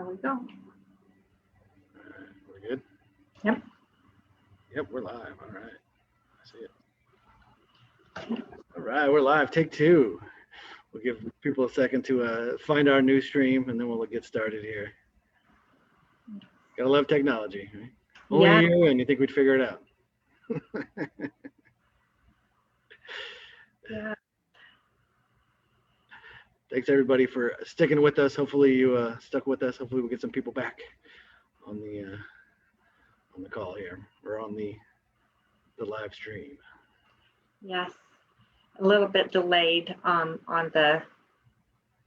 we go. We're good? Yep. Yep, we're live. All right. I see it. All right, we're live. Take two. We'll give people a second to find our new stream, and then we'll get started here. Gotta love technology, right? Only Yeah. you, and you think we'd figure it out. Yeah. Thanks everybody for sticking with us. Hopefully you stuck with us. Hopefully we'll get some people back on the call here or on the live stream. Yes. A little bit delayed on the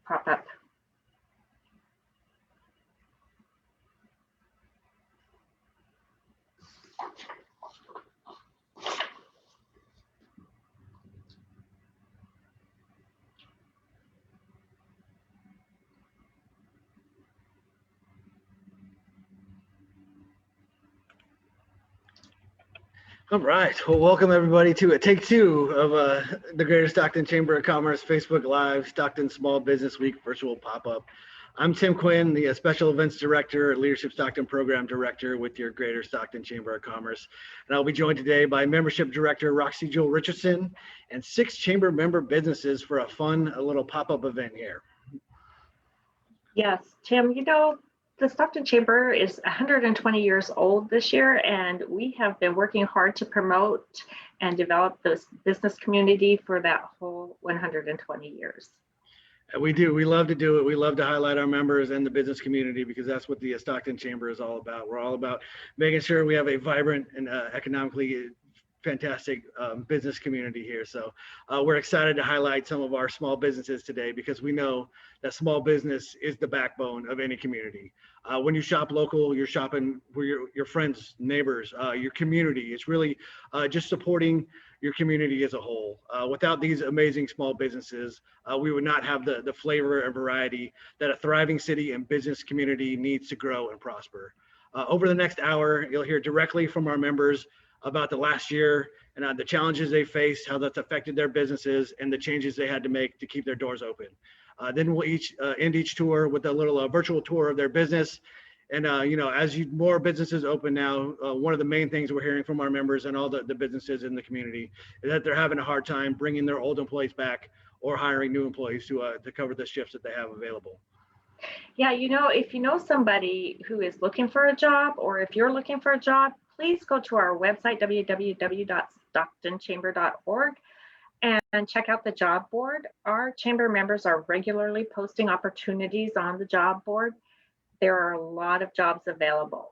pop-up. All right. Well, welcome everybody to take two of the Greater Stockton Chamber of Commerce Facebook Live Stockton Small Business Week virtual pop-up. I'm Tim Quinn, the Special Events Director, Leadership Stockton Program Director with your Greater Stockton Chamber of Commerce. And I'll be joined today by Membership Director Roxy Joel Richardson and 6 chamber member businesses for a little pop-up event here. Yes, Tim, you know, the Stockton Chamber is 120 years old this year, and we have been working hard to promote and develop this business community for that whole 120 years. We do. We love to do it. We love to highlight our members and the business community because that's what the Stockton Chamber is all about. We're all about making sure we have a vibrant and economically fantastic business community here. So we're excited to highlight some of our small businesses today because we know that small business is the backbone of any community. When you shop local, you're shopping for your friends, neighbors, your community. It's really just supporting your community as a whole. Without these amazing small businesses, we would not have the flavor and variety that a thriving city and business community needs to grow and prosper. Over the next hour, you'll hear directly from our members about the last year and the challenges they faced, how that's affected their businesses, and the changes they had to make to keep their doors open. Then we'll end each tour with a little virtual tour of their business. And you know, as more businesses open now, one of the main things we're hearing from our members and all the businesses in the community is that they're having a hard time bringing their old employees back or hiring new employees to cover the shifts that they have available. Yeah, you know, if you know somebody who is looking for a job, or if you're looking for a job, please go to our website, www.stocktonchamber.org, and check out the job board. Our chamber members are regularly posting opportunities on the job board. There are a lot of jobs available.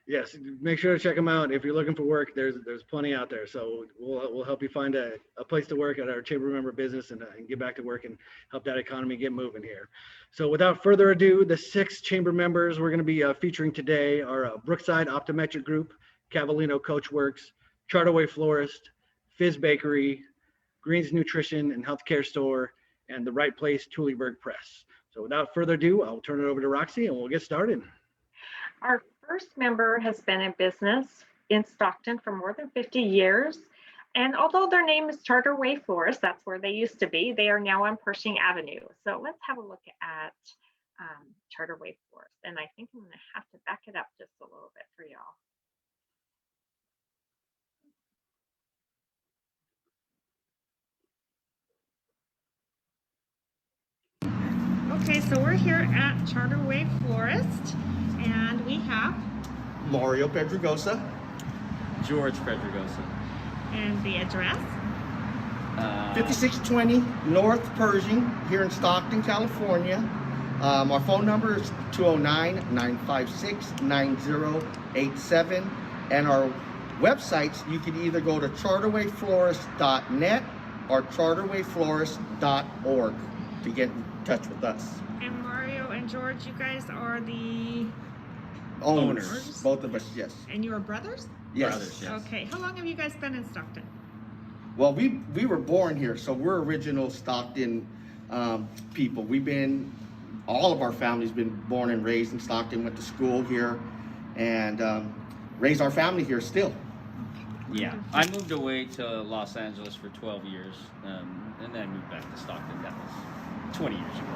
Yes, make sure to check them out. If you're looking for work, there's plenty out there. So we'll help you find a place to work at our chamber member business and get back to work and help that economy get moving here. So without further ado, the 6 chamber members we're going to be featuring today are Brookside Optometric Group, Cavallino Coachworks, Way Florist, Fizz Bakery, Greens Nutrition and Healthcare Store, and The Right Place Tuleburg Press. So without further ado, I'll turn it over to Roxy and we'll get started. Our first member has been in business in Stockton for more than 50 years. And although their name is Way Florist, that's where they used to be, they are now on Pershing Avenue. So let's have a look at Way Florist. And I think I'm going to have to back it up just a little bit for y'all. Okay, so we're here at Way Florist, and we have Mario Pedregosa. George Pedregosa. and the address. 5620 North Pershing here in Stockton, California. Our phone number is 209-956-9087. And our websites, you can either go to charterwayflorist.net or charterwayflorist.org to get in touch with us. And Mario and George, you guys are the Owners. Both of us, yes. and you are brothers? Yes. Brothers, yes. Okay, how long have you guys been in Stockton? Well, we were born here, so we're original Stockton people. All of our family's been born and raised in Stockton, went to school here, and raised our family here still. Yeah, I moved away to Los Angeles for 12 years, and then moved back to Stockton. That was 20 years ago.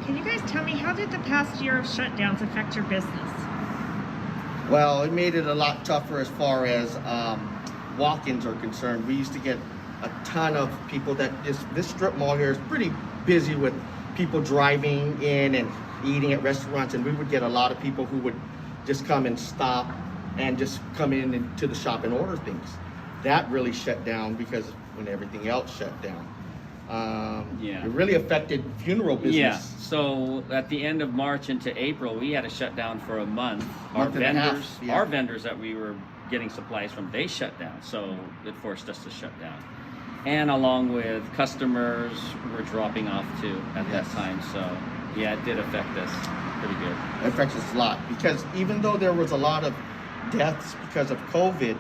Can you guys tell me, how did the past year of shutdowns affect your business? Well, it made it a lot tougher as far as walk-ins are concerned. We used to get a ton of people that this strip mall here is pretty busy with people driving in and eating at restaurants, and we would get a lot of people who would just come and stop and just come in into the shop and order things. That really shut down because when everything else shut down. It really affected funeral business. Yeah. So at the end of March into April, we had to shut down for a month. Month and a half, yeah. Our vendors that we were getting supplies from, they shut down. So it forced us to shut down. And along with customers were dropping off too at that time. So yeah, it did affect us pretty good. It affects us a lot because even though there was a lot of deaths because of COVID,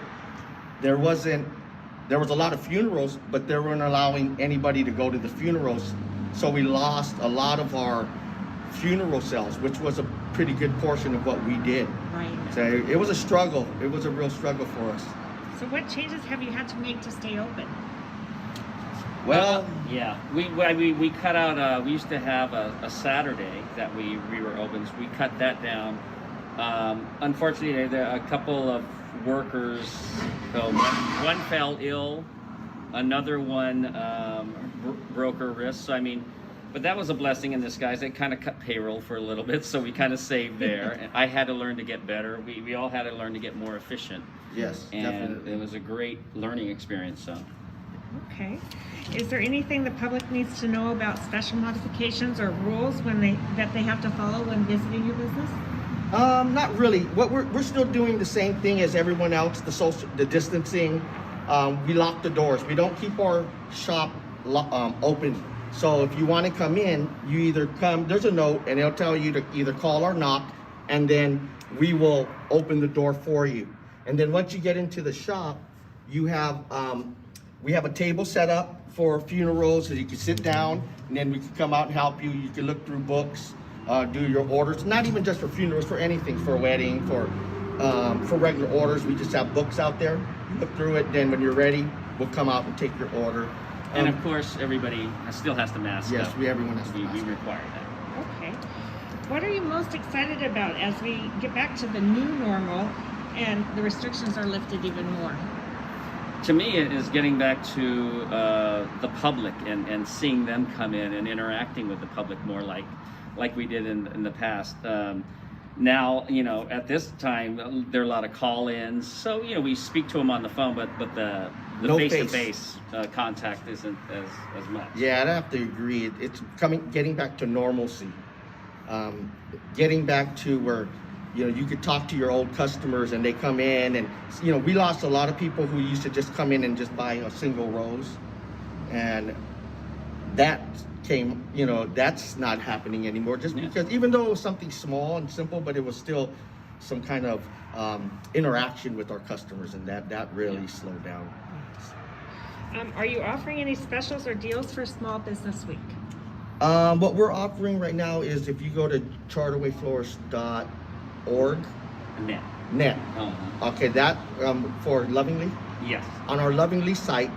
there was a lot of funerals, but they weren't allowing anybody to go to the funerals. So we lost a lot of our funeral sales, which was a pretty good portion of what we did. Right. So it was a struggle. It was a real struggle for us. So what changes have you had to make to stay open? Well, yeah, we cut out. We used to have a Saturday that we were open. So we cut that down. Unfortunately, there a couple of workers. So one fell ill, another one broke her wrist. So I mean, but that was a blessing in disguise. It kind of cut payroll for a little bit, so we kind of saved there. And I had to learn to get better. We all had to learn to get more efficient. yes, And definitely. it was a great learning experience. So. Okay. Is there anything the public needs to know about special modifications or rules that they have to follow when visiting your business? Not really. What we're still doing the same thing as everyone else. The distancing. We lock the doors. We don't keep our shop open. So if you want to come in, you either come. There's a note, and it'll tell you to either call or knock, and then we will open the door for you. And then once you get into the shop, you have we have a table set up for funerals, so you can sit down, and then we can come out and help you. You can look through books. Do your orders, not even just for funerals, for anything, for a wedding, for regular orders. We just have books out there. You look through it, then when you're ready, we'll come out and take your order. And of course, everybody still has to mask yes, up. everyone has to mask We up. require that. Okay. What are you most excited about as we get back to the new normal and the restrictions are lifted even more? To me, it is getting back to the public and seeing them come in and interacting with the public more like we did in the past. Now, at this time, there are a lot of call-ins. So, we speak to them on the phone, but the No face-to-face contact isn't as much. Yeah, I'd have to agree. It's getting back to normalcy. Getting back to where, you could talk to your old customers and they come in and, we lost a lot of people who used to just come in and just buy a single rose. And that came, that's not happening anymore just because even though it was something small and simple, but it was still some kind of interaction with our customers, and that really slowed down. Are you offering any specials or deals for Small Business Week? What we're offering right now is if you go to charterwayflorist.org net. Uh-huh. Okay, that for Lovingly. Yes. On our Lovingly site,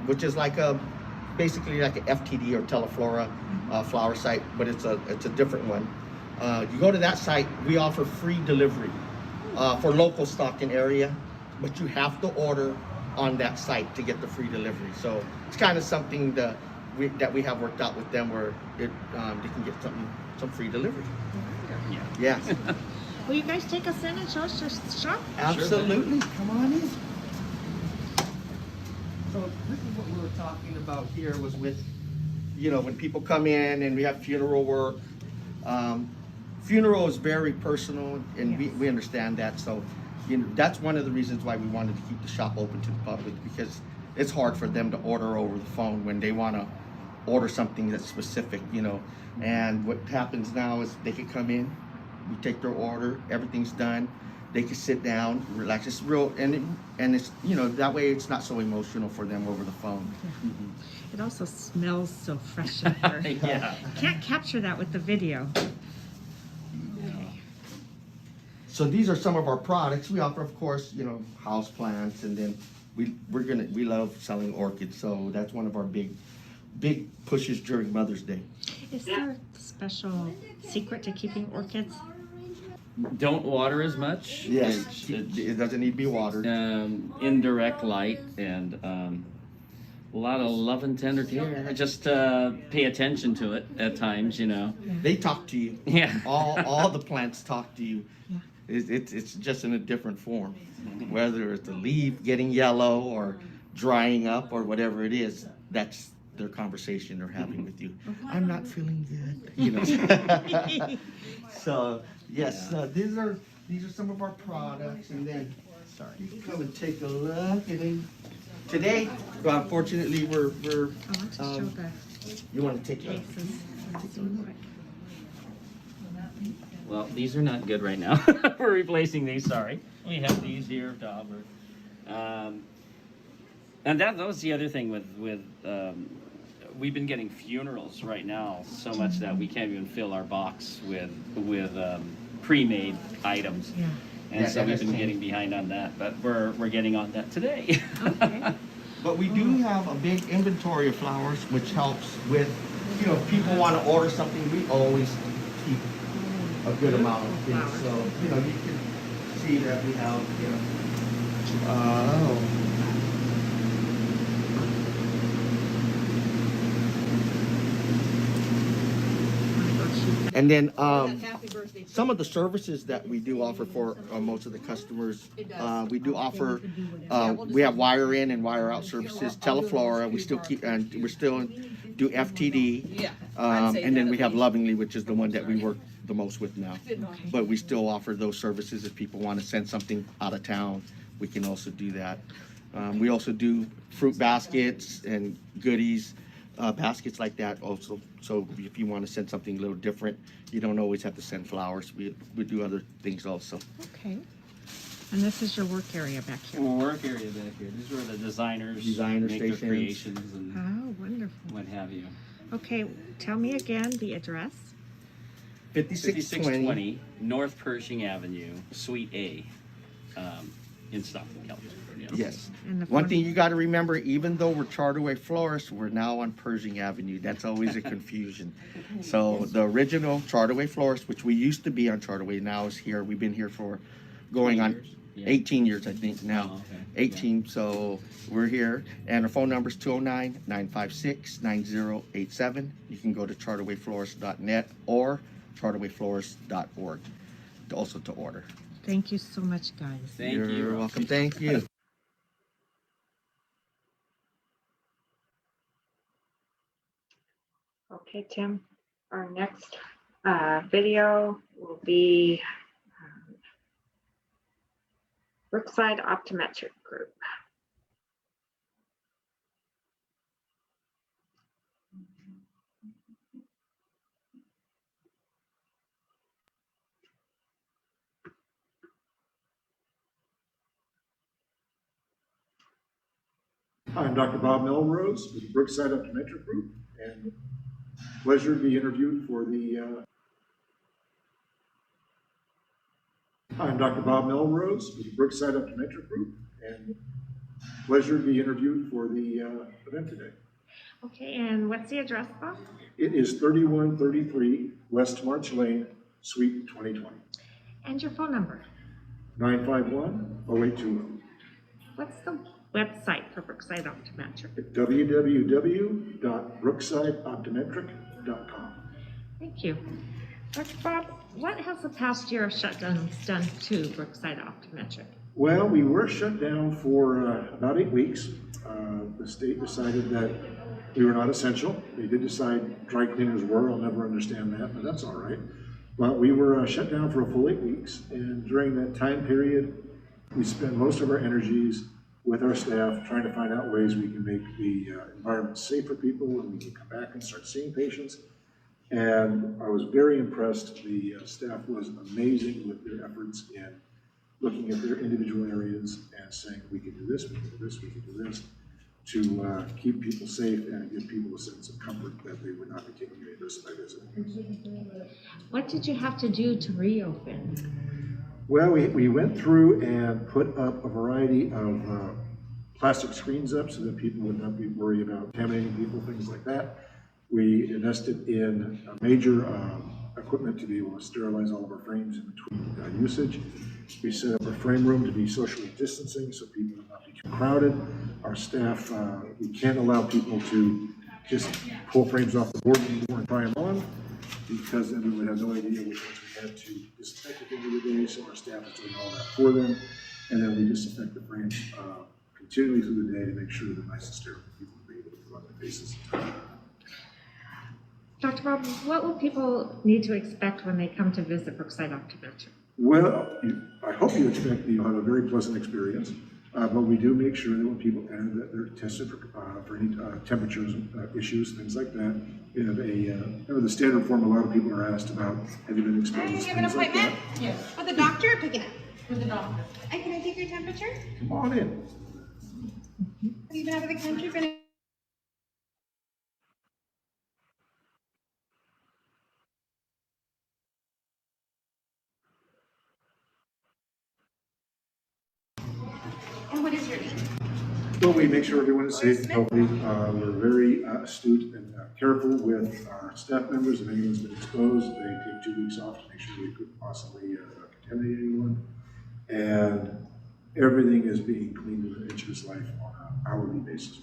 which is basically like an FTD or Teleflora flower site, but it's a different one. You go to that site, we offer free delivery for local Stockton area, but you have to order on that site to get the free delivery. So it's kind of something that we have worked out with them where they can get some free delivery. Yeah. Yes. Will you guys take us in and show us your shop? Absolutely. Come on in. So this is what we were talking about here was with, when people come in and we have funeral work. Funeral is very personal, and Yes. we understand that. So, that's one of the reasons why we wanted to keep the shop open to the public, because it's hard for them to order over the phone when they want to order something that's specific, And what happens now is they can come in, we take their order, everything's done. They can sit down, relax. It's real, and it's that way it's not so emotional for them over the phone. Mm-hmm. It also smells so fresh in here. Yeah. Can't capture that with the video. Okay. So these are some of our products. We offer, of course, house plants, and then we love selling orchids. So that's one of our big pushes during Mother's Day. Is there a special secret to keeping orchids? Don't water as much. Yes, it doesn't need to be watered. Indirect light and a lot of love and tender care. Just pay attention to it at times, you know. They talk to you. Yeah. All the plants talk to you. Yeah. It's just in a different form. Whether it's the leaf getting yellow or drying up or whatever it is, that's their conversation they're having with you. I'm not feeling good, you know. So yes, these are some of our products, and then you can come and take a look. And then today, fortunately, we're I want to show the you want to take a cases. Let's see quick. Well, these are not good right now. We're replacing these, sorry. We have these here, Dauber. And that was the other thing with we've been getting funerals right now so much that we can't even fill our box with pre-made items. Yeah. And Yeah, so we've been that's getting behind on that, but we're getting on that today. Okay. But we do have a big inventory of flowers, which helps with, you know, if people want to order something, we always keep a good amount of things. Flowers. So, you know, you can see that we have, you know, and then some of the services that we do offer for most of the customers, we do offer, we have wire in and wire out services, Teleflora, we still keep, and we're still do FTD, and then we have Lovingly, which is the one that we work the most with now. But we still offer those services if people want to send something out of town, we can also do that. We also do fruit baskets and goodies, baskets like that also. So if you want to send something a little different, you don't always have to send flowers. We do other things also. Okay. And this is your work area back here. Work area back here. These are the designers Designer make their stations. creations and Oh, wonderful. what have you. Okay, tell me again the address. 5620. 5620 North Pershing Avenue, Suite A, in Stockton, California. Yes. And the One phone- thing you got to remember, even though we're Way Florist, we're now on Pershing Avenue. That's always a confusion. So the original Way Florist, which we used to be on Way, now is here. We've been here for going on 18 years, I think now. Oh, okay. 18, so we're here. And our phone number is 209-956-9087. You can go to charterwayflorist.net or charterwayflorist.org also to order. Thank you so much, guys. Thank You're you. welcome. Thank you. Okay, Tim, our next video will be Brookside Optometric Group. Hi, I'm Dr. Bob Melrose with the Brookside Optometric Group, and pleasure to be interviewed for the. Hi, I'm Dr. Bob Melrose with the Brookside Optometric Group, and pleasure to be interviewed for the event today. Okay, and what's the address, Bob? It is 3133 West March Lane, Suite 2020, And your phone number. 951-0820. What's the website for Brookside Optometric? www.brooksideoptometric.com. Thank you. Dr. Bob, what has the past year of shutdowns done to Brookside Optometric? Well, we were shut down for about 8 weeks. The state decided that we were not essential. They did decide dry cleaners were. I'll never understand that, but that's all right. But we were shut down for a full 8 weeks. And during that time period, we spent most of our energies with our staff trying to find out ways we can make the environment safe for people and we can come back and start seeing patients. And I was very impressed. The staff was amazing with their efforts in looking at their individual areas and saying, we can do this, we can do this, we can do this, to keep people safe and give people a sense of comfort that they would not be taking any risk by visiting. What did you have to do to reopen? Well, we went through and put up a variety of plastic screens up so that people would not be worried about contaminating people, things like that. We invested in a major equipment to be able to sterilize all of our frames in between usage. We set up a frame room to be socially distancing so people will not be too crowded. Our staff, we can't allow people to just pull frames off the board anymore and try them on, because then we would have no idea which ones we had to disinfect at the end of the day. So our staff is doing all that for them. And then we disinfect the frames continually through the day to make sure they're nice and sterile for people to be able to put on their faces. Dr. Bob, what will people need to expect when they come to visit Brookside Optometric? Well, I hope you expect you'll have a very pleasant experience, but we do make sure that when people enter that they're tested for any temperatures, issues, things like that. We have the standard form a lot of people are asked about. Have you been exposed? Do you have an appointment? Yes. With a doctor or picking up? With the doctor. And can I take your temperature? Come on in. Have you been out of the country? And what is your name? Well, we make sure everyone is safe and healthy. We're very astute and careful with our staff members. If anyone's been exposed, they take 2 weeks off to make sure they couldn't possibly contaminate anyone. And everything is being cleaned to an inch of its life on an hourly basis.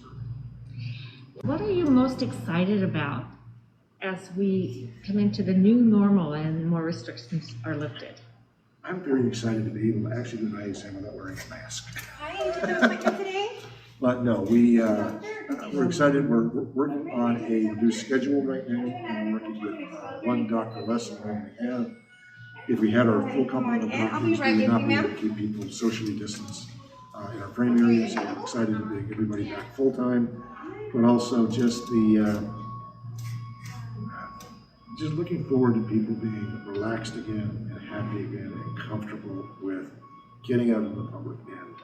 What are you most excited about as we come into the new normal and more restrictions are lifted? I'm very excited to be able to actually do an eye exam without wearing a mask. Hi, you have an appointment today? But no, we're excited. We're working on a reduced schedule right now. And we're working with one doctor less than what we have. If we had our full complement of doctors, we would not be able to keep people socially distanced in our frame areas. So we're excited to bring everybody back full time, but also just just looking forward to people being relaxed again and happy again and comfortable with getting out in the public and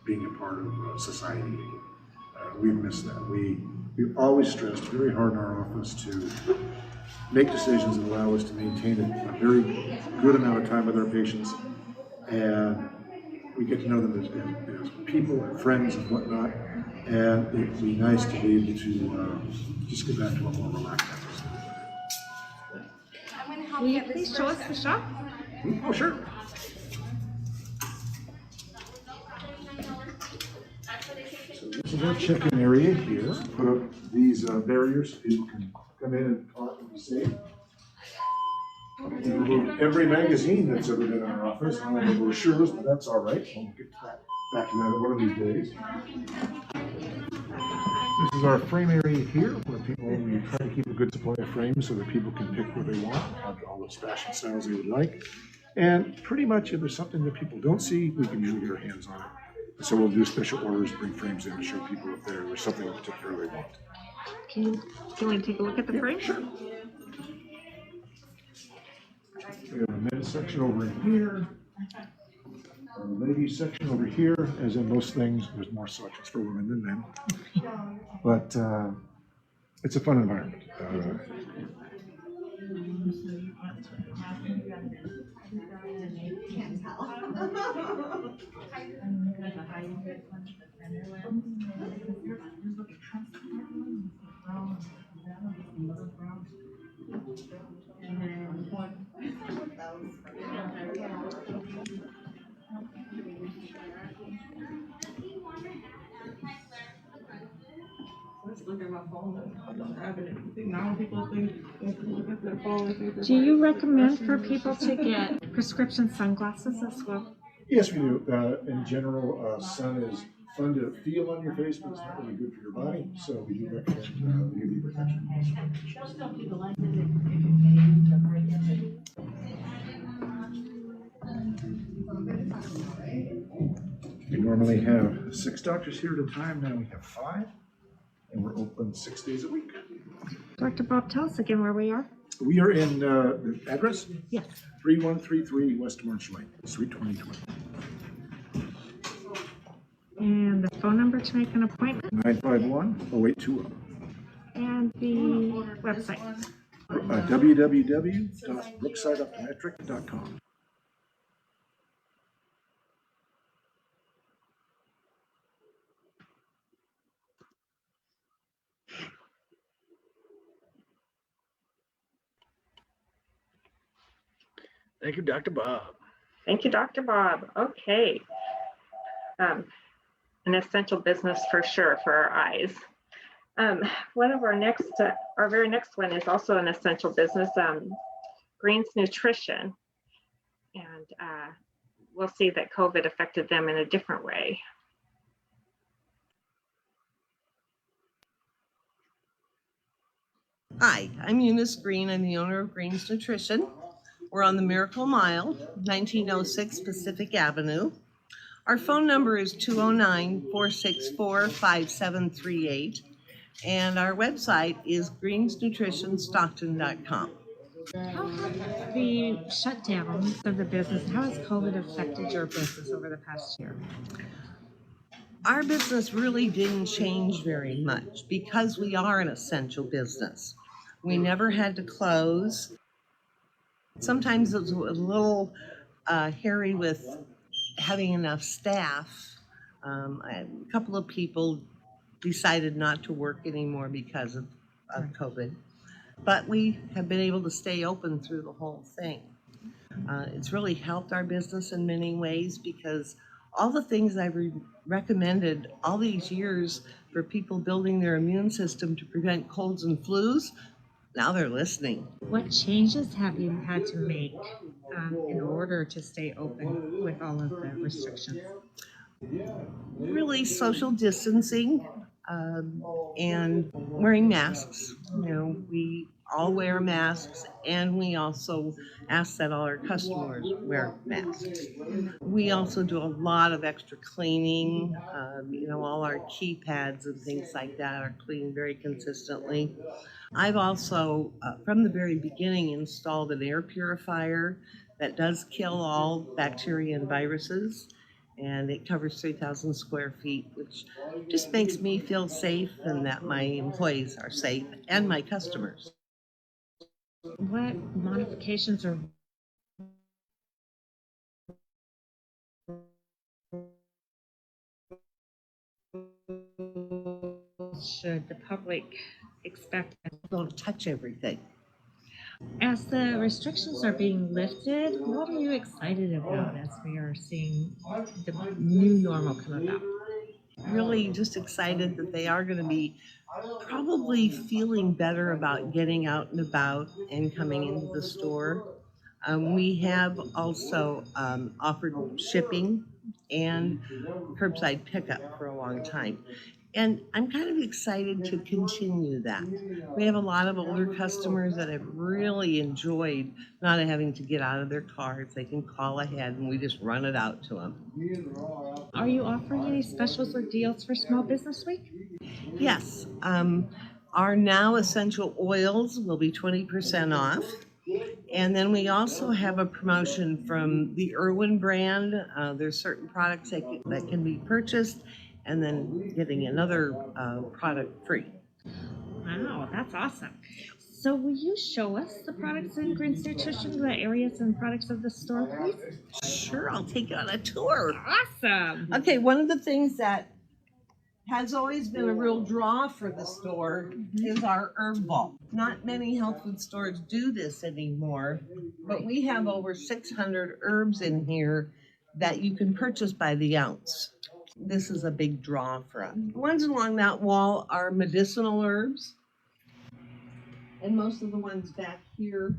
being a part of society again. We've missed that. We've always stressed very hard in our office to make decisions that allow us to maintain a very good amount of time with our patients, and we get to know them as people and friends and whatnot, and it'd be nice to be able to just get back to a more relaxed atmosphere. Will you please show us the shop? Oh, sure. So this is our check-in area here. Put up these barriers so people can come in and talk and be safe. We removed every magazine that's ever been in our office, all of the brochures, but that's all right. We'll get back to that one of these days. This is our frame area here, where we try to keep a good supply of frames so that people can pick what they want and have all those fashion styles they would like. And pretty much if there's something that people don't see, we can usually get our hands on it. So we'll do special orders, bring frames in to show people if there's something in particular they want. Can we take a look at the frame? Sure. We have a men's section over in here. A ladies section over here. As in most things, there's more selections for women than men. But it's a fun environment. Can't tell. Do you recommend for people to get prescription sunglasses as well? Yes, we do. In general, sun is fun to feel on your face, but it's not really good for your body. So we do recommend UV protection. We normally have 6 doctors here at a time. Now we have 5, and we're open 6 days a week. Dr. Bob, tell us again where we are. We are in the address? Yes. 3133 West March Lane, Suite 2020. And the phone number to make an appointment 951-0820. and the website. www.brooksideoptometric.com. Thank you, Dr. Bob. Thank you, Dr. Bob. Okay. An essential business for sure for our eyes. One of our very next one is also an essential business, Green's Nutrition. And we'll see that COVID affected them in a different way. Hi, I'm Eunice Green. I'm the owner of Green's Nutrition. We're on the Miracle Mile, 1906 Pacific Avenue. Our phone number is 209-464-5738. And our website is greensnutritionstockton.com. How have the shutdowns of the business, how has COVID affected your business over the past year? Our business really didn't change very much because we are an essential business. We never had to close. Sometimes it was a little hairy with having enough staff. A couple of people decided not to work anymore because of COVID. But we have been able to stay open through the whole thing. It's really helped our business in many ways because all the things I've recommended all these years for people building their immune system to prevent colds and flus, now they're listening. What changes have you had to make in order to stay open with all of the restrictions? Really social distancing and wearing masks. You know, we all wear masks, and we also ask that all our customers wear masks. We also do a lot of extra cleaning. All our keypads and things like that are cleaned very consistently. I've also, from the very beginning, installed an air purifier that does kill all bacteria and viruses. And it covers 3,000 square feet, which just makes me feel safe and that my employees are safe and my customers. What modifications or should the public expect? Don't touch everything. As the restrictions are being lifted, what are you excited about as we are seeing the new normal come about? Really just excited that they are going to be probably feeling better about getting out and about and coming into the store. We have also offered shipping and curbside pickup for a long time. And I'm kind of excited to continue that. We have a lot of older customers that have really enjoyed not having to get out of their cars. They can call ahead and we just run it out to them. Are you offering any specials or deals for Small Business Week? Yes. Our now essential oils will be 20% off. And then we also have a promotion from the Irwin brand. There's certain products that can be purchased and then getting another product free. Wow, that's awesome. So will you show us the products in Green's Nutrition, the areas and products of the store, please? Sure, I'll take you on a tour. Awesome. Okay, one of the things that has always been a real draw for the store is our herb vault. Not many health food stores do this anymore, but we have over 600 herbs in here that you can purchase by the ounce. This is a big draw for us. The ones along that wall are medicinal herbs, and most of the ones back here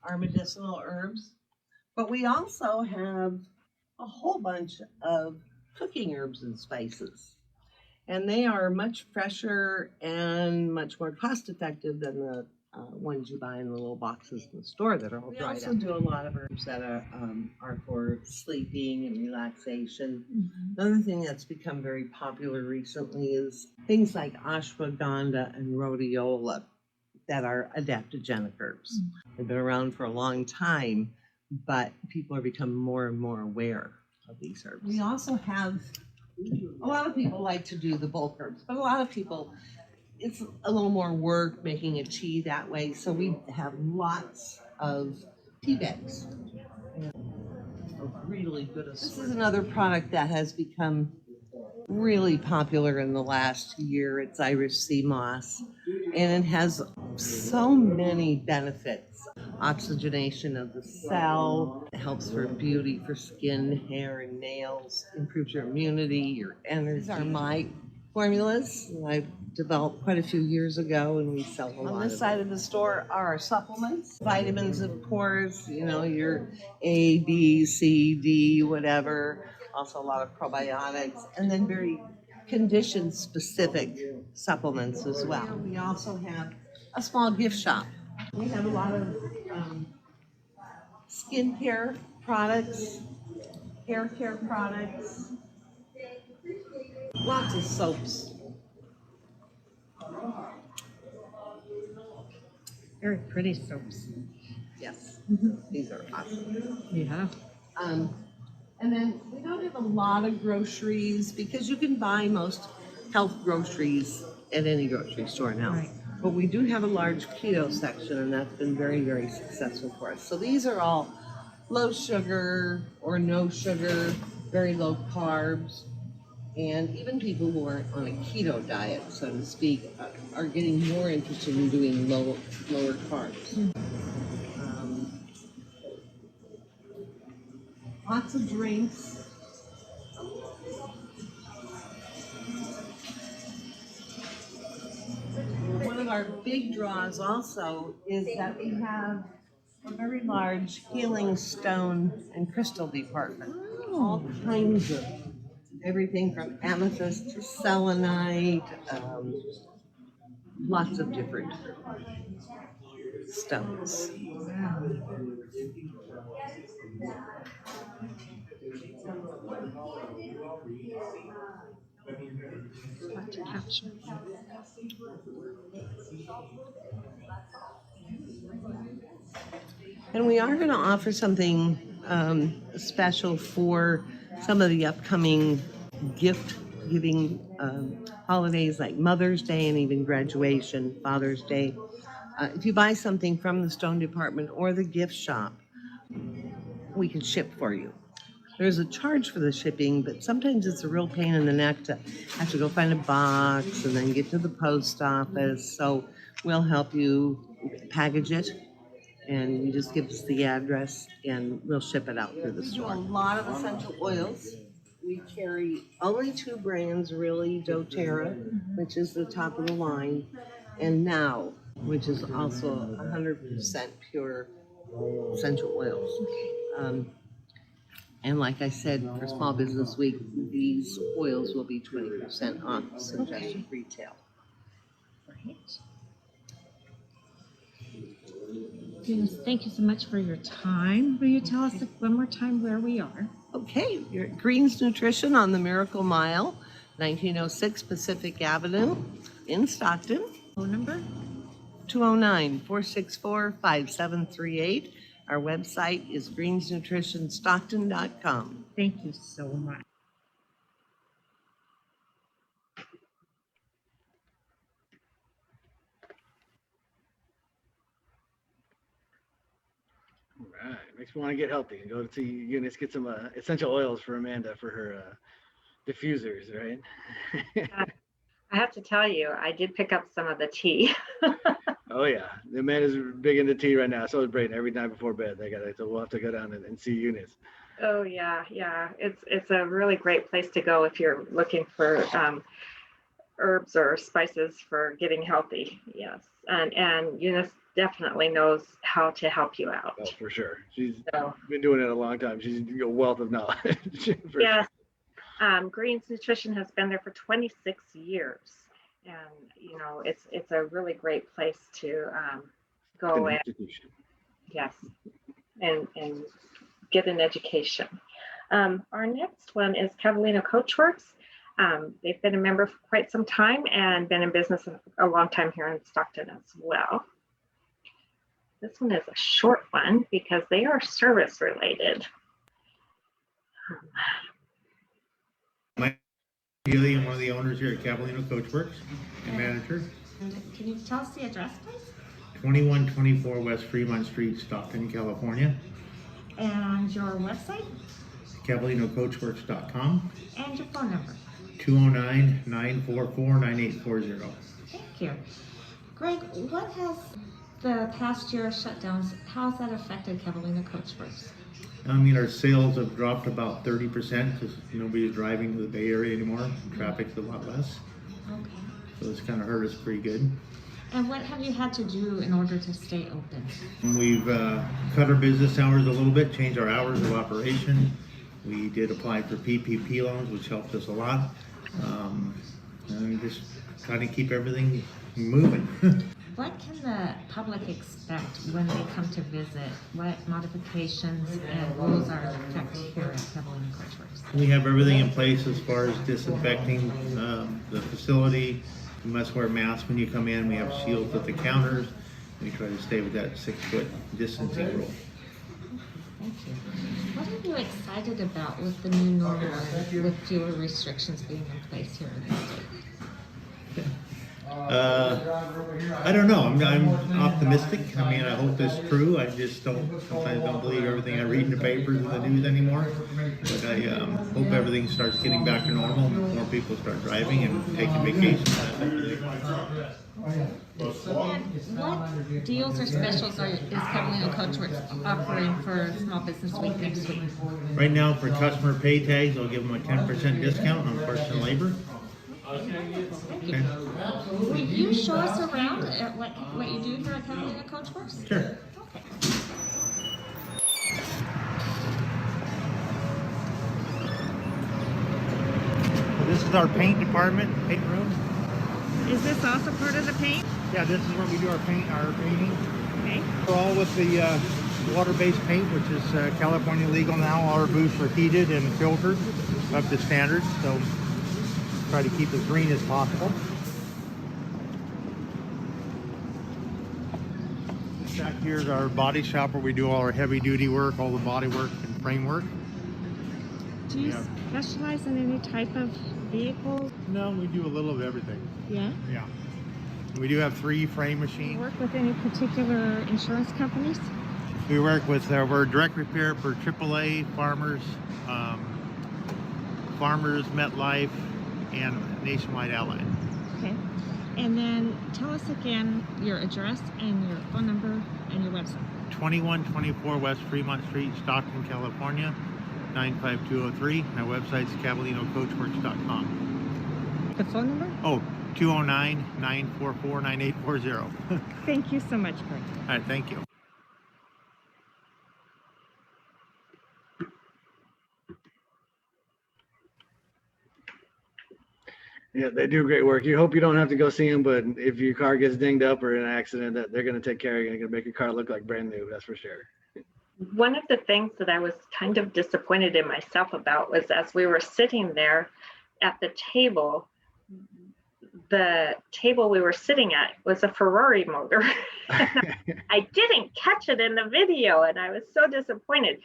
are medicinal herbs. But we also have a whole bunch of cooking herbs and spices. And they are much fresher and much more cost effective than the ones you buy in the little boxes in the store that are all dried up. We also do a lot of herbs that are for sleeping and relaxation. Another thing that's become very popular recently is things like ashwagandha and rhodiola that are adaptogenic herbs. They've been around for a long time, but people are becoming more and more aware of these herbs. We also have, a lot of people like to do the bulk herbs, but a lot of people, it's a little more work making a tea that way. So we have lots of tea bags. Really good. This is another product that has become really popular in the last year. It's Irish sea moss, and it has so many benefits. oxygenation of the cell. It helps for beauty, for skin, hair, and nails. Improves your immunity, your energy. These are my formulas I developed quite a few years ago, and we sell a lot. On this side of the store are our supplements, vitamins, of course. You know, your A, B, C, D, whatever. Also a lot of probiotics, and then very condition-specific supplements as well. We also have a small gift shop. We have a lot of skincare products, hair care products, lots of soaps. Very pretty soaps. Yes, these are awesome. Yeah. And then we don't have a lot of groceries because you can buy most health groceries at any grocery store now. Right. But we do have a large keto section, and that's been very, very successful for us. So these are all low sugar or no sugar, very low carbs. And even people who are on a keto diet, so to speak, are getting more interested in doing lower carbs. Lots of drinks. One of our big draws also is that we have a very large healing stone and crystal department. All kinds of everything from amethyst to selenite, lots of different stones. To capture. And we are going to offer something special for some of the upcoming gift giving holidays like Mother's Day and even graduation, Father's Day. If you buy something from the stone department or the gift shop, we can ship for you. There's a charge for the shipping, but sometimes it's a real pain in the neck to have to go find a box and then get to the post office. So we'll help you package it, and you just give us the address and we'll ship it out through the store. A lot of essential oils. We carry only 2 brands, really, doTERRA, which is the top of the line, and Now, which is also 100% pure essential oils. And like I said, for Small Business Week, these oils will be 20% off suggested retail. Right. Yes, thank you so much for your time. Will you tell us one more time where we are? Okay, you're at Green's Nutrition on the Miracle Mile, 1906 Pacific Avenue in Stockton. Phone number? 209-464-5738. Our website is greensnutritionstockton.com. Thank you so much. All right, makes me want to get healthy and go to see Eunice, get some essential oils for Amanda for her diffusers, right? I have to tell you, I did pick up some of the tea. Oh yeah, the man is big into tea right now. So is Brayden. Every night before bed, so we'll have to go down and see Eunice. Oh yeah. It's a really great place to go if you're looking for herbs or spices for getting healthy. Yes, and Eunice definitely knows how to help you out. Oh, for sure. She's been doing it a long time. She's a wealth of knowledge. Yes. Green's Nutrition has been there for 26 years. And, you know, it's a really great place to go and, yes, and get an education. Our next one is Cavallino Coachworks. They've been a member for quite some time and been in business a long time here in Stockton as well. This one is a short one because they are service related. Healy, I'm one of the owners here at Cavallino Coachworks and manager. Can you tell us the address, please? 2124 West Fremont Street, Stockton, California. And your website? CavallinoCoachworks.com. And your phone number? 209-944-9840. Thank you. Greg, what has the past year of shutdowns, how has that affected Cavallino Coachworks? I mean, our sales have dropped about 30% because nobody's driving to the Bay Area anymore. Traffic's a lot less. Okay. So it's kind of hurt us pretty good. And what have you had to do in order to stay open? We've cut our business hours a little bit, changed our hours of operation. We did apply for PPP loans, which helped us a lot. And just trying to keep everything moving. What can the public expect when they come to visit? What modifications and rules are in effect here at Cavallino Coachworks? We have everything in place as far as disinfecting the facility. You must wear masks when you come in. We have shields at the counters. We try to stay with that 6-foot distancing rule. Thank you. What are you excited about with the new normal and with fewer restrictions being in place here in the state? I don't know. I'm optimistic. I mean, I hope it's true. I just sometimes don't believe everything I read in the papers and the news anymore. But I hope everything starts getting back to normal. More people start driving and taking vacations. And what deals or specials is Cavallino Coachworks offering for Small Business Week next week? Right now, for customer pay tags, I'll give them a 10% discount on personal labor. Thank you. Okay. Will you show us around at what you do here at Cavallino Coachworks? Sure. Okay. So this is our paint department, paint room. Is this also part of the paint? Yeah, this is where we do our painting. Okay. All with the water-based paint, which is California legal now. All our booths are heated and filtered up to standards, so try to keep as green as possible. Back here is our body shop where we do all our heavy-duty work, all the body work and frame work. Do you specialize in any type of vehicle? No, we do a little of everything. Yeah. Yeah. We do have 3 frame Do you machines. work with any particular insurance companies? We work with, we're direct repair for AAA, Farmers, MetLife, and Nationwide Allied. Okay. And then tell us again your address and your phone number and your website. 2124 West Fremont Street, Stockton, California, 95203. My website's CavallinoCoachworks.com. The phone number? Oh, 209-944-9840. Thank you so much, Greg. All right, thank you. Yeah, they do great work. You hope you don't have to go see them, but if your car gets dinged up or in an accident, that they're going to take care of you and going to make your car look like brand new. That's for sure. One of the things that I was kind of disappointed in myself about was as we were sitting there at the table we were sitting at was a Ferrari motor. I didn't catch it in the video and I was so disappointed.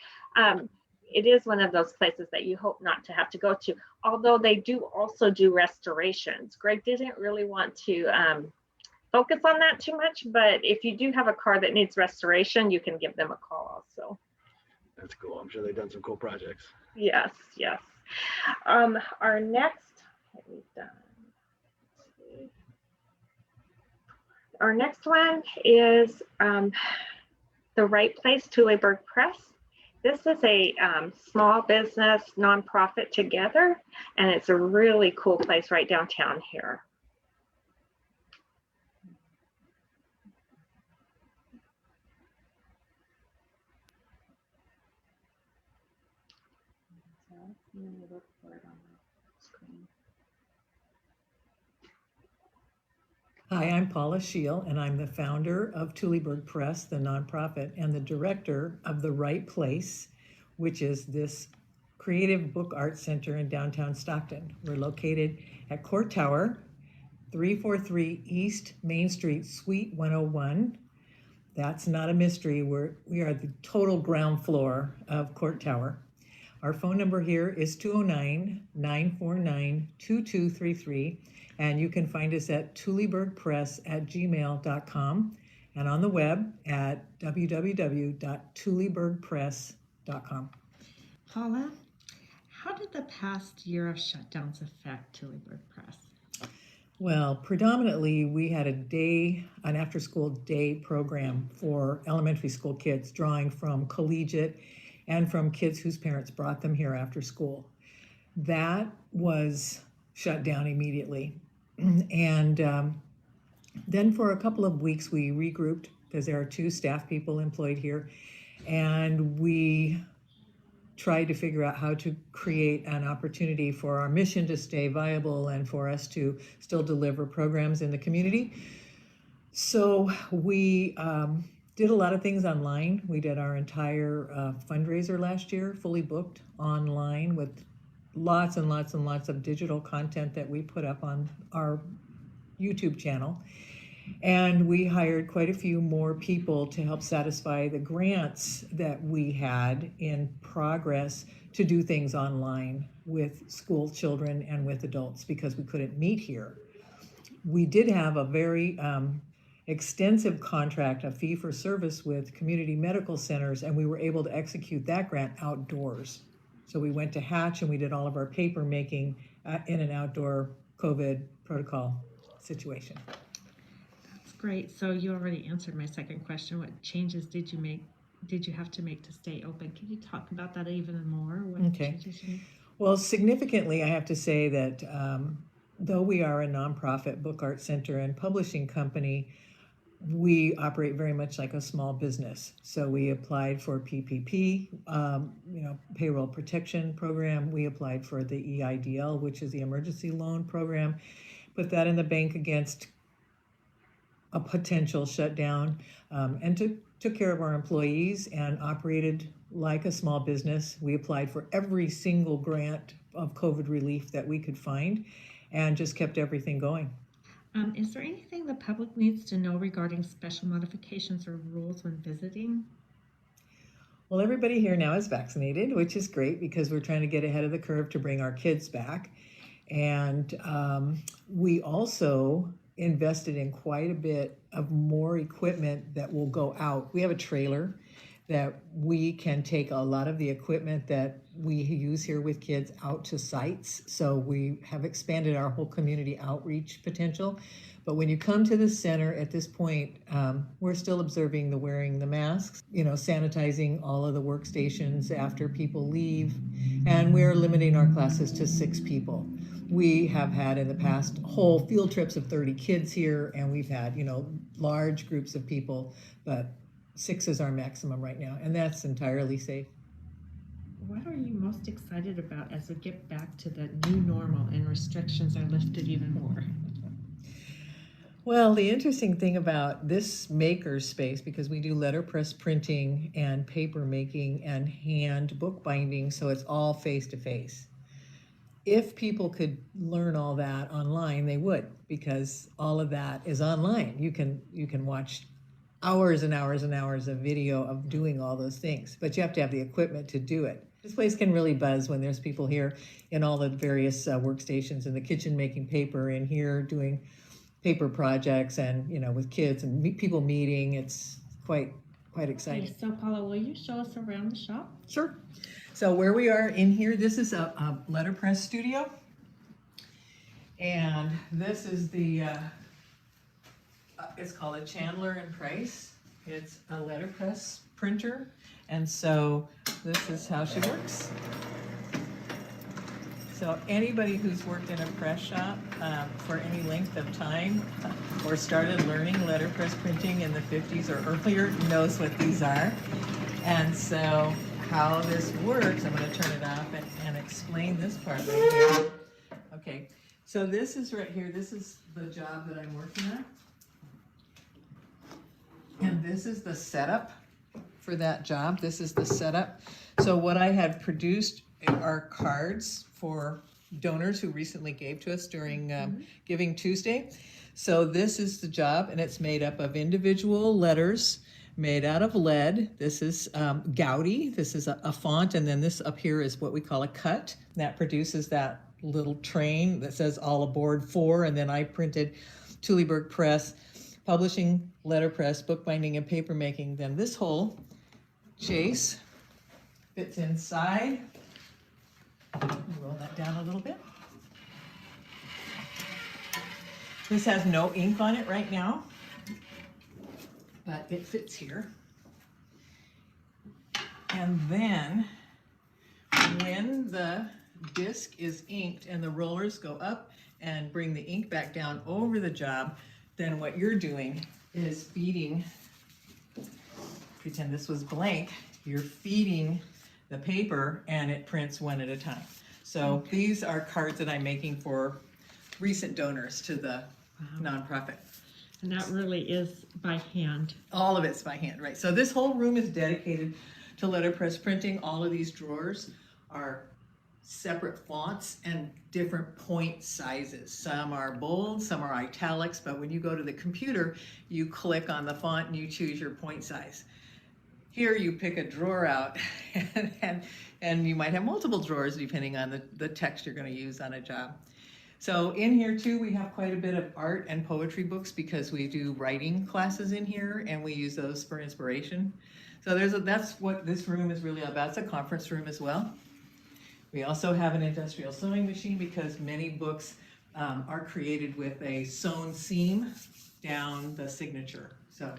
It is one of those places that you hope not to have to go to, although they do also do restorations. Greg didn't really want to focus on that too much, but if you do have a car that needs restoration, you can give them a call also. That's cool. I'm sure they've done some cool projects. Yes, yes. Our next, our next one is The Right Place, Tuleburg Press. This is a small business nonprofit together, and it's a really cool place right downtown here. Hi, I'm Paula Scheel, and I'm the founder of Tuleburg Press, the nonprofit, and the director of The Right Place, which is this creative book art center in downtown Stockton. We're located at Court Tower, 343 East Main Street, Suite 101. That's not a mystery. We are the total ground floor of Court Tower. Our phone number here is 209-949-2233. And you can find us at tuleburgpress@gmail.com and on the web at www.tuleburgpress.com. Paula, how did the past year of shutdowns affect Tuleburg Press? Well, predominantly, we had an after-school day program for elementary school kids, drawing from collegiate and from kids whose parents brought them here after school. That was shut down immediately. And then for a couple of weeks, we regrouped because there are 2 staff people employed here, and we tried to figure out how to create an opportunity for our mission to stay viable and for us to still deliver programs in the community. So we did a lot of things online. We did our entire fundraiser last year, fully booked online with lots and lots and lots of digital content that we put up on our YouTube channel. And we hired quite a few more people to help satisfy the grants that we had in progress to do things online with school children and with adults because we couldn't meet here. We did have a very extensive contract, a fee for service with community medical centers, and we were able to execute that grant outdoors. So we went to Hatch and we did all of our paper making in an outdoor COVID protocol situation. Great. So you already answered my second question. What changes did you have to make to stay open? Can you talk about that even more? What Okay. changes you made? Well, significantly, I have to say that though we are a nonprofit book art center and publishing company, we operate very much like a small business. So we applied for PPP, payroll protection program. We applied for the EIDL, which is the emergency loan program. Put that in the bank against a potential shutdown, and took care of our employees and operated like a small business. We applied for every single grant of COVID relief that we could find and just kept everything going. Is there anything the public needs to know regarding special modifications or rules when visiting? Well, everybody here now is vaccinated, which is great because we're trying to get ahead of the curve to bring our kids back. And we also invested in quite a bit of more equipment that will go out. We have a trailer that we can take a lot of the equipment that we use here with kids out to sites. So we have expanded our whole community outreach potential. But when you come to the center at this point, we're still observing the wearing the masks, sanitizing all of the workstations after people leave, and we're limiting our classes to 6 people. We have had in the past whole field trips of 30 kids here, and we've had, large groups of people, but 6 is our maximum right now, and that's entirely safe. What are you most excited about as we get back to the new normal and restrictions are lifted even more? Well, the interesting thing about this maker space, because we do letterpress printing and paper making and hand book binding, so it's all face-to-face. If people could learn all that online, they would, because all of that is online. You can watch hours and hours and hours of video of doing all those things, but you have to have the equipment to do it. This place can really buzz when there's people here in all the various workstations in the kitchen making paper, and here doing paper projects, and with kids and people meeting. It's quite exciting. Okay, so Paula, will you show us around the shop? Sure. So where we are in here, this is a letterpress studio, and this is the it's called a Chandler and Price. It's a letterpress printer, and so this is how she works. So anybody who's worked in a press shop for any length of time or started learning letterpress printing in the 50s or earlier knows what these are. And so how this works, I'm going to turn it off and explain this part right here. Okay, so this is right here. This is the job that I'm working on. And this is the setup for that job. This is the setup. So what I had produced are cards for donors who recently gave to us during Giving Tuesday. So this is the job, and it's made up of individual letters made out of lead. This is Goudy. This is a font, and then this up here is what we call a cut. That produces that little train that says all aboard for, and then I printed Tuleburg Press, publishing, letterpress, bookbinding, and paper making. Then this whole chase fits inside. Roll that down a little bit. This has no ink on it right now, but it fits here. And then when the disc is inked and the rollers go up and bring the ink back down over the job, then what you're doing is feeding, pretend this was blank, you're feeding the paper and it prints one at a time. So these are cards that I'm making for recent donors to the nonprofit. And that really is by hand. All of it's by hand, right? So this whole room is dedicated to letterpress printing. All of these drawers are separate fonts and different point sizes. Some are bold, some are italics, but when you go to the computer, you click on the font and you choose your point size. Here you pick a drawer out and you might have multiple drawers depending on the text you're going to use on a job. So in here too, we have quite a bit of art and poetry books because we do writing classes in here and we use those for inspiration. So that's what this room is really about. It's a conference room as well. We also have an industrial sewing machine because many books are created with a sewn seam down the signature. So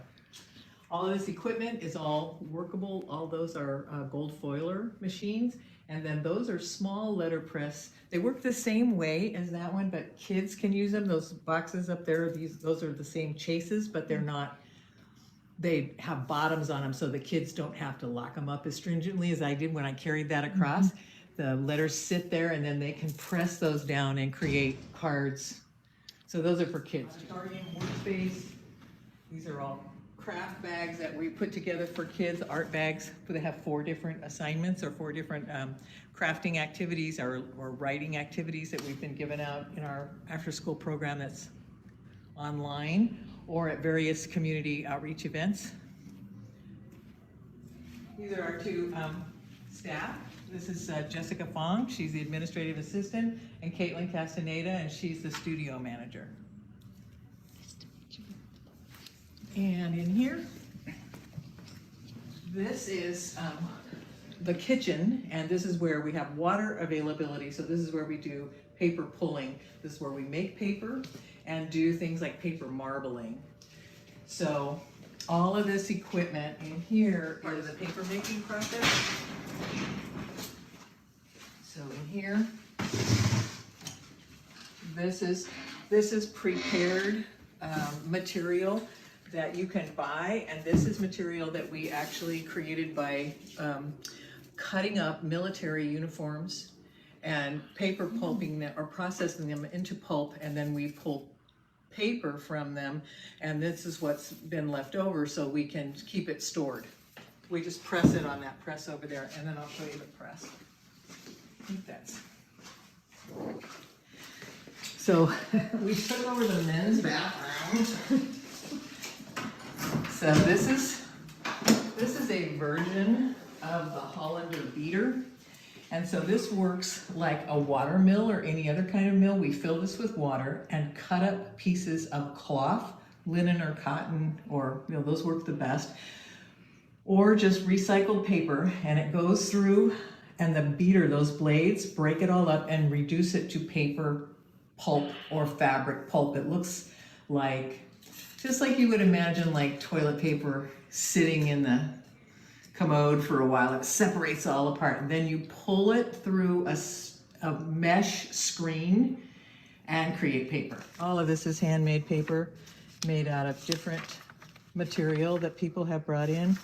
all of this equipment is all workable. All those are gold foiler machines. And then those are small letterpress. They work the same way as that one, but kids can use them. Those boxes up there, those are the same chases, but they're not, they have bottoms on them so the kids don't have to lock them up as stringently as I did when I carried that across. The letters sit there and then they can press those down and create cards. So those are for kids. Starting workspace. These are all craft bags that we put together for kids, art bags. They have 4 different assignments or 4 different crafting activities or writing activities that we've been given out in our after-school program that's online or at various community outreach events. These are our 2 staff. This is Jessica Fong, she's the administrative assistant, and Caitlin Castaneda, and she's the studio manager. And in here, this is the kitchen, and this is where we have water availability. So this is where we do paper pulling. This is where we make paper and do things like paper marbling. So all of this equipment in here is the paper making process. So in here, this is prepared material that you can buy, and this is material that we actually created by cutting up military uniforms and paper pulping them or processing them into pulp, and then we pull paper from them, and this is what's been left over so we can keep it stored. We just press it on that press over there, and then I'll show you the press. I think that's... So we took over the men's bathroom. So this is a version of the Hollander beater. And so this works like a water mill or any other kind of mill. We fill this with water and cut up pieces of cloth, linen or cotton, or those work the best, or just recycled paper, and it goes through, and the beater, those blades, break it all up and reduce it to paper pulp or fabric pulp. It looks like, just like you would imagine like toilet paper sitting in the commode for a while. It separates all apart, and then you pull it through a mesh screen and create paper. All of this is handmade paper made out of different material that people have brought in.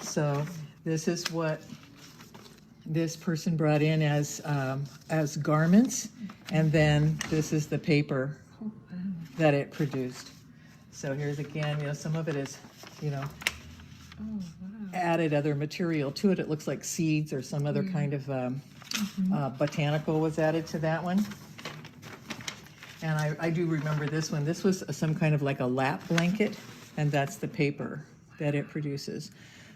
So this is what this person brought in as garments, and then this is the paper that it produced. So here's again, some of it is, added other material to it. It looks like seeds or some other kind of botanical was added to that one. And I do remember this one. This was some kind of like a lap blanket, and that's the paper that it produces.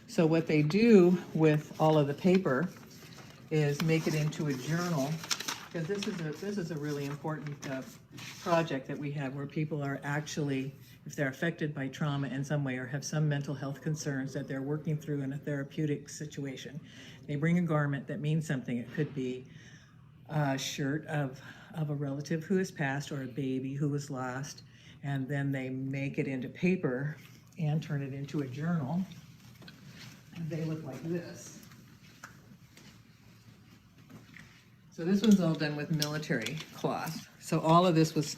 So what they do with all of the paper is make it into a journal, because this is a really important project that we have where people are actually, if they're affected by trauma in some way or have some mental health concerns that they're working through in a therapeutic situation, they bring a garment that means something. It could be a shirt of of a relative who has passed or a baby who was lost, and then they make it into paper and turn it into a journal. And they look like this. So this one's all done with military cloth. So all of this was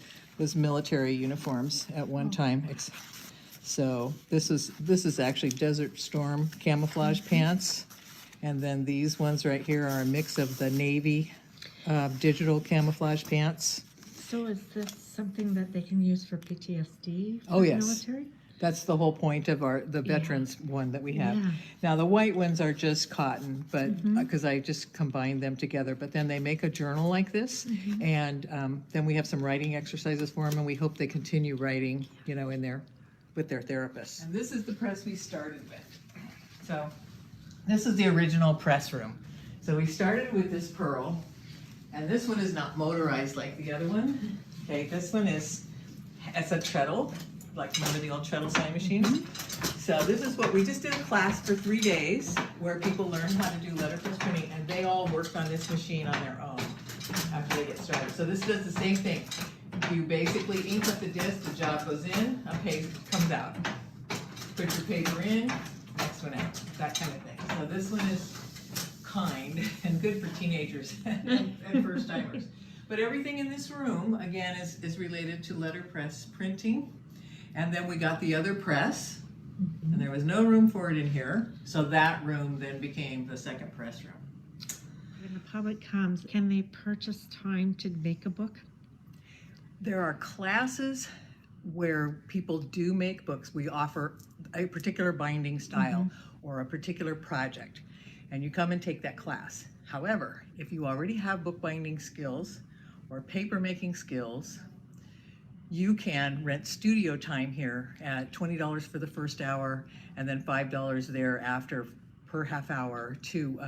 military uniforms at one time. So this is actually Desert Storm camouflage pants. And then these ones right here are a mix of the Navy digital camouflage pants. So is this something that they can use for PTSD? Oh, yes. Military? That's the whole point of the veterans one that we have. Yeah. Now, the white ones are just cotton, but, because I just combined them together, but then they make a journal like this, and then we have some writing exercises for them, and we hope they continue writing, in there with their therapists. And this is the press we started with. So, this is the original press room. So we started with this pearl, and this one is not motorized like the other one. Okay, this one it's a treadle. Like, remember the old treadle sewing machine? So this is what we just did a class for 3 days where people learned how to do letterpress printing, and they all worked on this machine on their own after they get started. So this does the same thing. You basically ink up the disc, the job goes in, a page comes out. Put your paper in, next one out, that kind of thing. So this one is kind and good for teenagers and first timers. But everything in this room, again, is related to letterpress printing. And then we got the other press, and there was no room for it in here. So that room then became the second press room. When the public comes, can they purchase time to make a book? There are classes where people do make books. We offer a particular binding style or a particular project, and you come and take that class. However, if you already have bookbinding skills or paper making skills, you can rent studio time here at $20 for the first hour, and then $5 thereafter per half hour to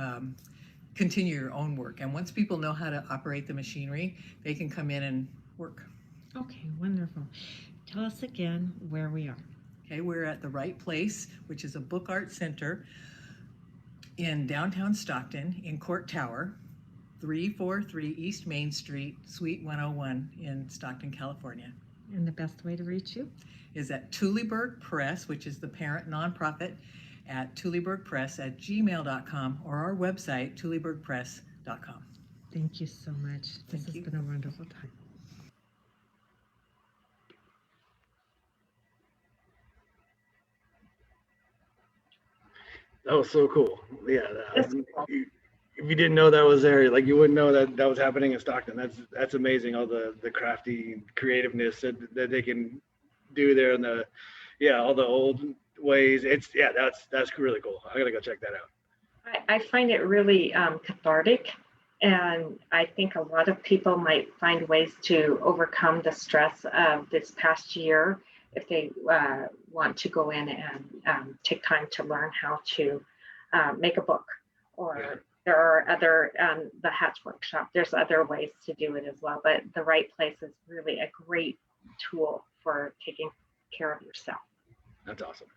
continue your own work. And once people know how to operate the machinery, they can come in and work. Okay, wonderful. Tell us again where we are. Okay, we're at the Right Place, which is a book art center in downtown Stockton in Court Tower, 343 East Main Street, Suite 101 in Stockton, California. And the best way to reach you? Is at Tuleburg Press, which is the parent nonprofit, at tuleburgpress@gmail.com, or our website, tuleburgpress.com. Thank you so much. This has been a wonderful time. That was so cool. Yeah. If you didn't know that was there, like, you wouldn't know that was happening in Stockton. That's amazing. All the crafty creativeness that they can do there, and all the old ways. That's really cool. I gotta go check that out. I find it really cathartic, and I think a lot of people might find ways to overcome the stress of this past year if they want to go in and take time to learn how to make a book. Or there are other, the Hatch Workshop, there's other ways to do it as well, but the Right Place is really a great tool for taking care of yourself. That's awesome.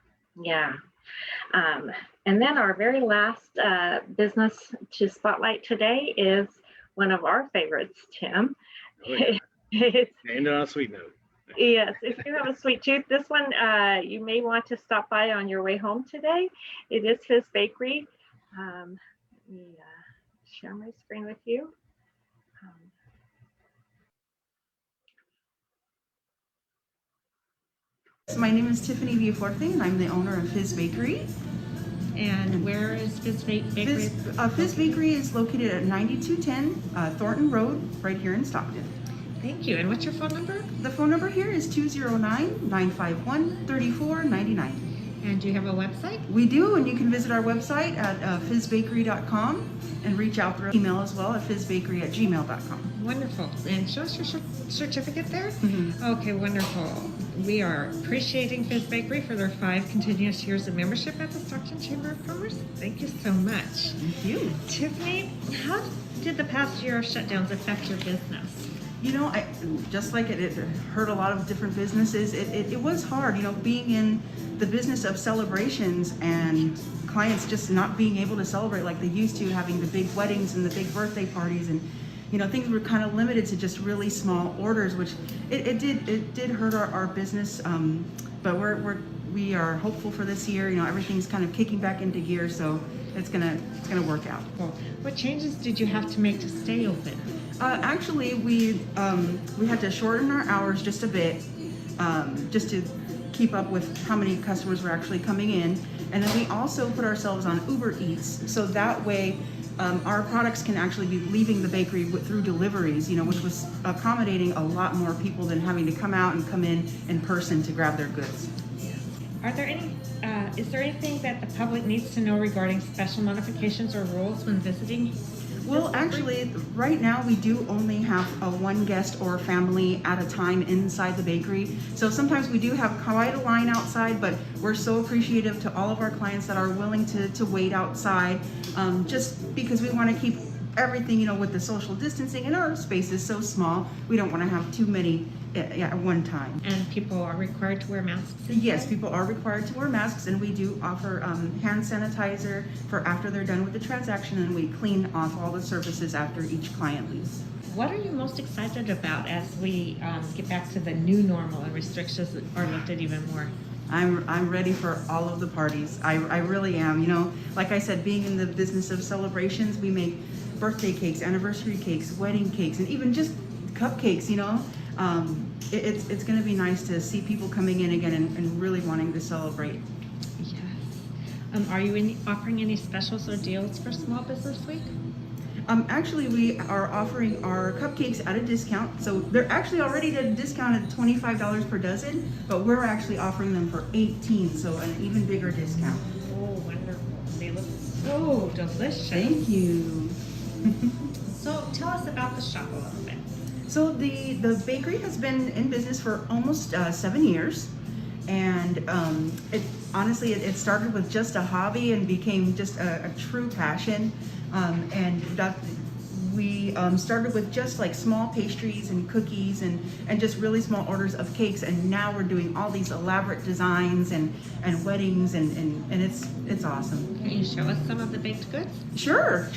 Yeah. And then our very last business to spotlight today is one of our favorites, Tim. Oh, yeah. And on a sweet note. Yes, if you have a sweet tooth, this one you may want to stop by on your way home today. It is Fizz Bakery. Let me share my screen with you. So my name is Tiffany Villaforte, and I'm the owner of Fizz Bakery. And where is Fizz Bakery? Fizz Bakery is located at 9210 Thornton Road, right here in Stockton. Thank you. And what's your phone number? The phone number here is 209-951-3499. And do you have a website? We do, and you can visit our website at fizzbakery.com and reach out through email as well at fizzbakery@gmail.com. Wonderful. And show us your certificate there? Okay, wonderful. We are appreciating Fizz Bakery for their 5 continuous years of membership at the Stockton Chamber of Commerce. Thank you so much. Thank you. Tiffany, how did the past year of shutdowns affect your business? You know, just like it hurt a lot of different businesses. It was hard, being in the business of celebrations and clients just not being able to celebrate like they used to, having the big weddings and the big birthday parties, and things were kind of limited to just really small orders, which it did hurt our business. But we are hopeful for this year. Everything's kind of kicking back into gear, so it's gonna work out. Cool. What changes did you have to make to stay open? Actually, we had to shorten our hours just a bit, just to keep up with how many customers were actually coming in. And then we also put ourselves on Uber Eats, so that way our products can actually be leaving the bakery through deliveries, which was accommodating a lot more people than having to come out and come in person to grab their goods. Is there anything that the public needs to know regarding special notifications or rules when visiting? Well, actually, right now we do only have one guest or family at a time inside the bakery. So sometimes we do have quite a line outside, but we're so appreciative to all of our clients that are willing to wait outside, just because we want to keep everything, with the social distancing, and our space is so small, we don't want to have too many at one time. And people are required to wear masks? Yes, people are required to wear masks, and we do offer hand sanitizer for after they're done with the transaction, and we clean off all the surfaces after each client leaves. What are you most excited about as we get back to the new normal and restrictions are lifted even more? I'm ready for all of the parties. I really am. Like I said, being in the business of celebrations, we make birthday cakes, anniversary cakes, wedding cakes, and even just cupcakes, It's going to be nice to see people coming in again and really wanting to celebrate. Yes. Are you offering any specials or deals for Small Business Week? Actually, we are offering our cupcakes at a discount. So they're actually already at a discount at $25 per dozen, but we're actually offering them for $18, so an even bigger discount. Oh, wonderful. They look so delicious. Thank you. So tell us about the shop a little bit. So the bakery has been in business for almost 7 years, and it started with just a hobby and became just a true passion. We started with just like small pastries and cookies and just really small orders of cakes, and now we're doing all these elaborate designs and weddings, and it's awesome. Can you show us some of the baked goods? Sure.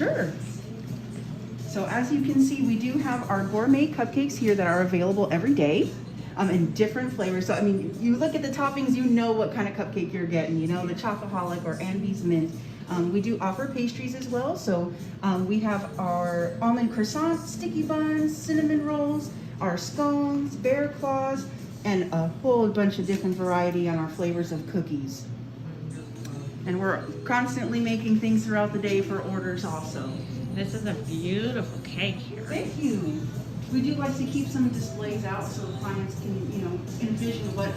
So as you can see, we do have our gourmet cupcakes here that are available every day in different flavors. So, you look at the toppings, you know what kind of cupcake you're getting, the Chocoholic or Andy's Mint. We do offer pastries as well. So we have our almond croissant, sticky buns, cinnamon rolls, our scones, bear claws, and a whole bunch of different variety on our flavors of cookies. And we're constantly making things throughout the day for orders also. This is a beautiful cake here. Thank you. We do like to keep some displays out so clients can, envision what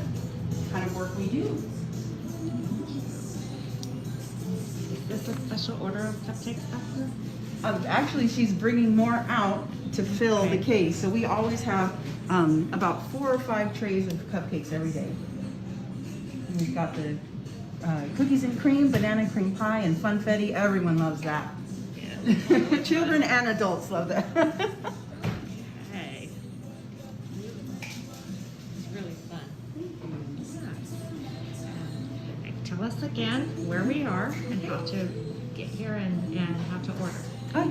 kind of work we do. Is this a special order of cupcakes after? Actually, she's bringing more out to fill the case. So we always have about 4 or 5 trays of cupcakes every day. And we've got the cookies and cream, banana cream pie, and funfetti. Everyone loves that. Children and adults love that. Okay. It's really fun. Yes. Tell us again where we are and how to get here and how to order.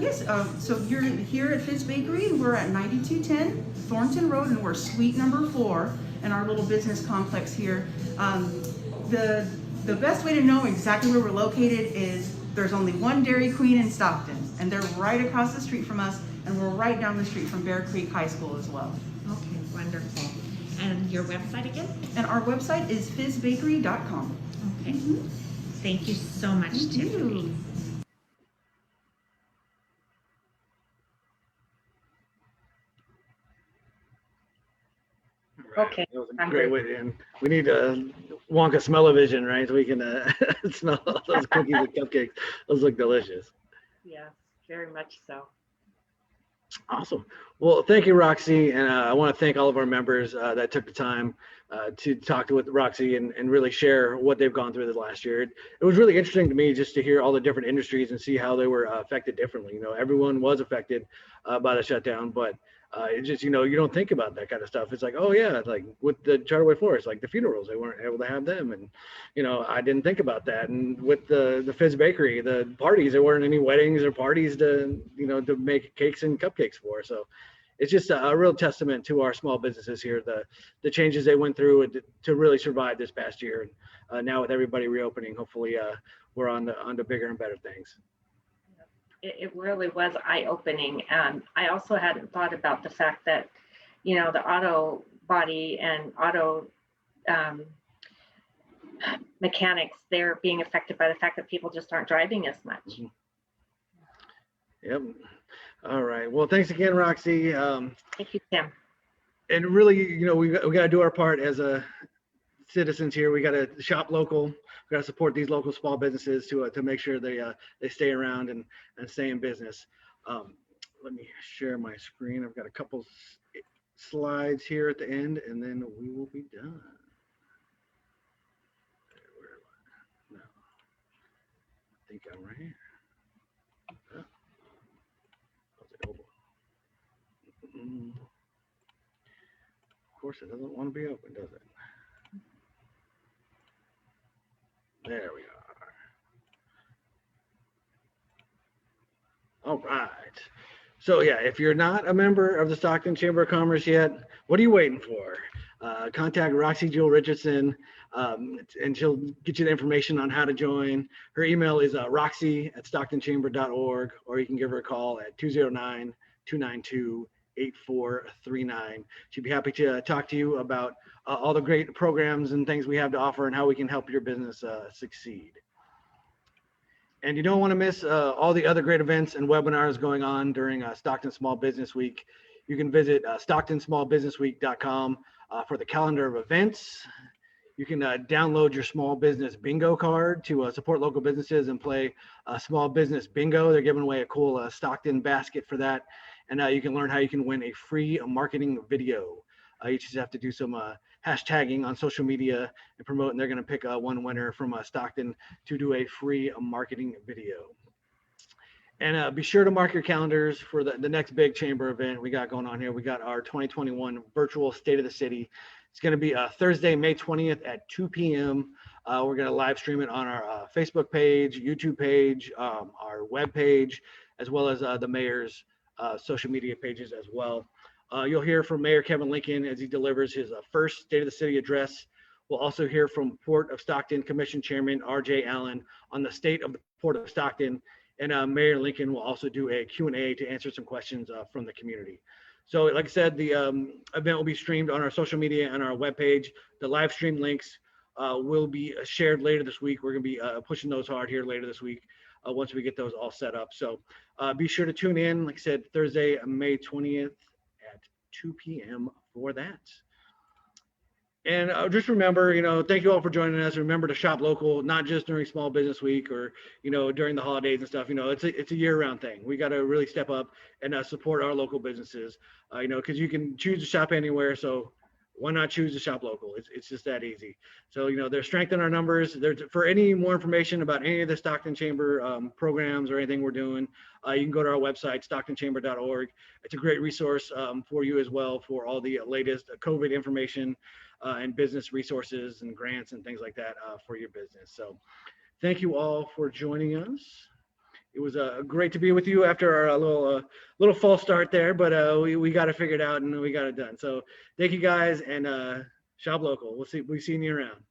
Yes, so you're here at Fizz Bakery, and we're at 9210 Thornton Road, and we're suite number 4 in our little business complex here. The best way to know exactly where we're located is there's only one Dairy Queen in Stockton, and they're right across the street from us, and we're right down the street from Bear Creek High School as well. Okay, wonderful. And your website again? And our website is fizzbakery.com. Okay. Thank you so much, Tiffany. Okay. That was a great way to end. We need Wonka smell-o-vision, right? So we can smell those cookies and cupcakes. Those look delicious. Yes, very much so. Awesome. Well, thank you, Roxy. And I want to thank all of our members that took the time to talk with Roxy and really share what they've gone through this last year. It was really interesting to me just to hear all the different industries and see how they were affected differently. Everyone was affected by the shutdown, but It's just, you know, you don't think about that kind of stuff. It's like, oh yeah, like with the Way Florist, like the funerals, they weren't able to have them. And, you know, I didn't think about that. And with the Fizz Bakery, the parties, there weren't any weddings or parties to, you know, to make cakes and cupcakes for. So it's just a real testament to our small businesses here, the changes they went through to really survive this past year. And now with everybody reopening, hopefully we're on to bigger and better things. It really was eye-opening. I also hadn't thought about the fact that, you know, the auto body and auto mechanics, they're being affected by the fact that people just aren't driving as much. Mm-hmm. Yep. All right. Well, thanks again, Roxy. Thank you, Tim. And really, you know, we got to do our part as citizens here. We got to shop local. We got to support these local small businesses to make sure they stay around and stay in business. Let me share my screen. I've got a couple slides here at the end, and then we will be done. No, I think I'm right here. Of course, it doesn't want to be open, does it? There we are. All right. So yeah, if you're not a member of the Stockton Chamber of Commerce yet, what are you waiting for? Contact Roxy Jewel Richardson, and she'll get you the information on how to join. Her email is roxy@stocktonchamber.org, or you can give her a call at 209-292-8439. She'd be happy to talk to you about all the great programs and things we have to offer and how we can help your business succeed. And you don't want to miss all the other great events and webinars going on during Stockton Small Business Week. You can visit stocktonsmallbusinessweek.com for the calendar of events. You can download your small business bingo card to support local businesses and play small business bingo. They're giving away a cool Stockton basket for that. And you can learn how you can win a free marketing video. You just have to do some hashtagging on social media and promote, and they're going to pick one winner from Stockton to do a free marketing video. And be sure to mark your calendars for the next big chamber event we got going on here. We got our 2021 virtual State of the City. It's going to be Thursday, May 20th at 2 p.m. We're going to live stream it on our Facebook page, YouTube page, our web page, as well as the mayor's social media pages as well. You'll hear from Mayor Kevin Lincoln as he delivers his first State of the City address. We'll also hear from Port of Stockton Commission Chairman R.J. Allen on the state of the Port of Stockton. And Mayor Lincoln will also do a Q&A to answer some questions from the community. So like I said, the event will be streamed on our social media and our webpage. The live stream links will be shared later this week. We're going to be pushing those hard here later this week once we get those all set up. So be sure to tune in, like I said, Thursday, May 20th at 2 p.m. for that. And just remember, you know, thank you all for joining us. Remember to shop local, not just during Small Business Week or, you know, during the holidays and stuff. You know, it's a year-round thing. We got to really step up and support our local businesses, you know, because you can choose to shop anywhere. So why not choose to shop local? It's just that easy. So, you know, there's strength in our numbers. There's, for any more information about any of the Stockton Chamber programs or anything we're doing, you can go to our website, stocktonchamber.org. It's a great resource for you as well for all the latest COVID information and business resources and grants and things like that for your business. So thank you all for joining us. It was great to be with you after our little false start there, but we got it figured out and we got it done. So thank you guys, and shop local. We'll see you around.